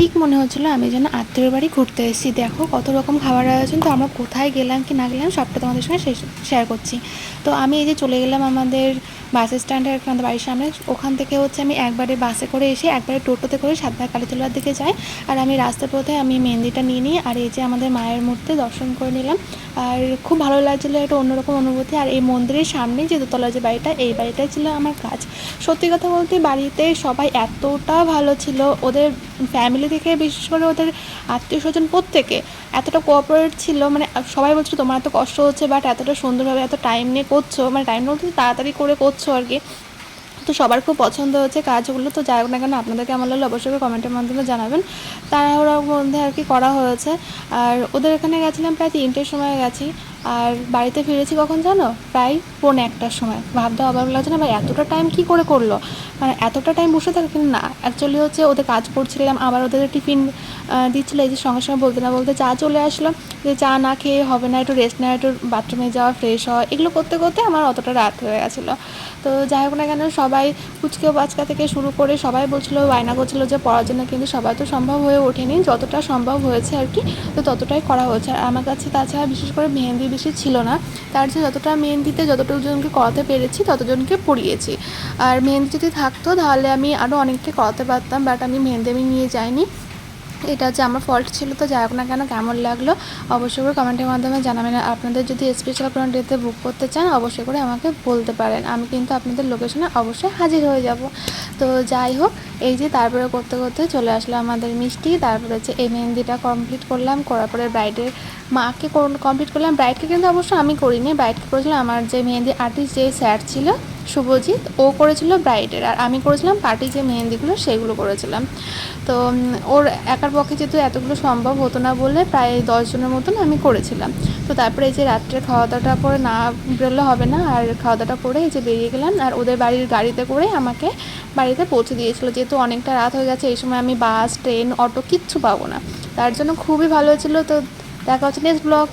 ঠিক মনে হচ্ছিলো আমি যেন আত্মীয়র বাড়ি ঘুরতে এসেছি। দেখো কত রকম খাবার আয়োজন। তো আমরা কোথায় গেলাম কি না গেলাম সবটা তোমাদের সঙ্গে শেয়ার করছি। তো আমি এই যে চলে গেলাম আমাদের বাস স্ট্যান্ডের আমাদের বাড়ির সামনে। ওখান থেকে হচ্ছে আমি একবারে বাসে করে এসে একবারে টোটোতে করে সাতবার কালীতলার দিকে যাই। আর আমি রাস্তার পথে আমি মেহেন্দিটা নিয়ে নিই। আর এই যে আমাদের মায়ের মূর্তি দর্শন করে নিলাম। আর খুব ভালো লাগছিলো, একটা অন্যরকম অনুভূতি। আর এই মন্দিরের সামনেই যে দোতলার যে বাড়িটা, এই বাড়িটাই ছিল আমার কাজ। সত্যি কথা বলতে বাড়িতে সবাই এতটা ভালো ছিল, ওদের ফ্যামিলি থেকে বিশেষ করে ওদের আত্মীয় স্বজন প্রত্যেকে এতটা কোঅপারেট ছিল। মানে সবাই বলছিল তোমার এত কষ্ট হচ্ছে বাট এতটা সুন্দরভাবে এত টাইম নিয়ে করছো, মানে টাইম বলতে তাড়াতাড়ি করে করছো আর কি। তো সবার খুব পছন্দ হচ্ছে কাজগুলো। তো যাই হোক না কেন, আপনাদের কেমন লাগলো অবশ্যই কমেন্টের মাধ্যমে জানাবেন। তাড়াহুড়োর মধ্যে আর কি করা হয়েছে। আর ওদের এখানে গেছিলাম প্রায় 3টের সময় গেছি। আর বাড়িতে ফিরেছি কখন জানো, প্রায় 1:45টার সময়। ভাবতে অবাক লাগছে না ভাই, এতটা টাইম কী করে করলো, মানে এতটা টাইম বসে থাকে। কিন্তু না, অ্যাকচুয়ালি হচ্ছে ওদের কাজ করছিলাম, আবার ওদের টিফিন দিচ্ছিলো। এই যে সঙ্গে সঙ্গে বলতে না বলতে চা চলে আসলো, যে চা না খেয়ে হবে না, একটু রেস্ট নেওয়া, একটু বাথরুমে যাওয়া, ফ্রেশ হওয়া, এগুলো করতে করতে আমার অতটা রাত হয়ে গেছিলো। তো যাই হোক না কেন, সবাই কুচকে বাচকা থেকে শুরু করে সবাই বলছিলো, বায়না করছিলো যে পড়ার জন্য, কিন্তু সবাই তো সম্ভব হয়ে ওঠেনি। যতটা সম্ভব হয়েছে আর কি, তো ততটাই করা হয়েছে। আর আমার কাছে তাছাড়া বিশেষ করে মেহেন্দি বেশি ছিল না, তার যে যতটা মেহেন্দিতে যতটুকু জনকে করাতে পেরেছি ততজনকে পড়িয়েছি। আর মেহেন্দি যদি থাকতো তাহলে আমি আরও অনেককে করাতে পারতাম, বাট আমি মেহেন্দি নিয়ে যাইনি। এটা হচ্ছে আমার ফল্ট ছিল। তো যাই হোক না কেন, কেমন লাগলো অবশ্যই করে কমেন্টের মাধ্যমে জানাবেন। আপনাদের যদি স্পেশাল কোনো ডেতে বুক করতে চান অবশ্যই করে আমাকে বলতে পারেন, আমি কিন্তু আপনাদের লোকেশনে অবশ্যই হাজির হয়ে যাব। তো যাই হোক, এই যে তারপরে করতে করতে চলে আসলো আমাদের মিষ্টি। তারপরে হচ্ছে এই মেহেন্দিটা কমপ্লিট করলাম, করার পরে ব্রাইডের মাকে কমপ্লিট করলাম। ব্রাইডকে কিন্তু অবশ্য আমি করিনি, ব্রাইডকে করেছিলাম আমার যে মেহেন্দি আর্টিস্ট যে স্যার ছিল শুভজিৎ, ও করেছিল ব্রাইডের। আর আমি করেছিলাম পার্টি যে মেহেন্দিগুলো সেগুলো করেছিলাম। তো ওর একার পক্ষে যেহেতু এতগুলো সম্ভব হতো না বলে প্রায় 10 জনের মতন আমি করেছিলাম। তো তারপরে এই যে রাত্রে খাওয়া দাওয়াটা করে না বেরোলে হবে না, আর খাওয়া দাওয়াটা করে এই যে বেরিয়ে গেলাম। আর ওদের বাড়ির গাড়িতে করে আমাকে বাড়িতে পৌঁছে দিয়েছিলো, যেহেতু অনেকটা রাত হয়ে গেছে। এই সময় আমি বাস, ট্রেন, অটো কিচ্ছু পাবো না, তার জন্য খুবই ভালো ছিল। তো দেখা হচ্ছে নেক্সট ব্লগে।